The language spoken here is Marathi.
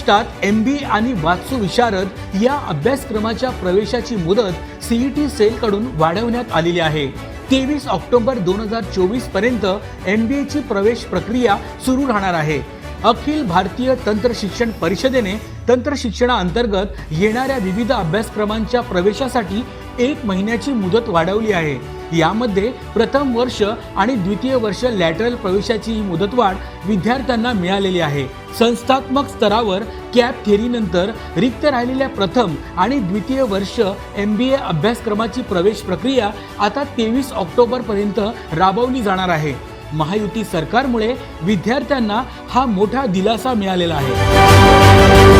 महाराष्ट्रात MBA आणि वास्तू विशारद या अभ्यासक्रमाच्या प्रवेशाची मुदत CET सेलकडून वाढवण्यात आलेली आहे। 23 ऑक्टोबर 2024 पर्यंत MBA ची प्रवेश प्रक्रिया सुरू राहणार आहे। अखिल भारतीय तंत्र शिक्षण परिषदेने तंत्र शिक्षणाअंतर्गत येणाऱ्या विविध अभ्यासक्रमांच्या प्रवेशासाठी 1 महिन्याची मुदत वाढवली आहे। यामध्ये प्रथम वर्ष आणि द्वितीय वर्ष लॅटरल प्रवेशाची मुदतवाढ विद्यार्थ्यांना मिळालेली आहे। संस्थात्मक स्तरावर कॅप थेअरीनंतर रिक्त राहिलेल्या प्रथम आणि द्वितीय वर्ष MBA अभ्यासक्रमाची प्रवेश प्रक्रिया आता 23 ऑक्टोबर पर्यंत राबवली जाणार आहे। महायुती सरकारमुळे विद्यार्थ्यांना हा मोठा दिलासा मिळालेला आहे।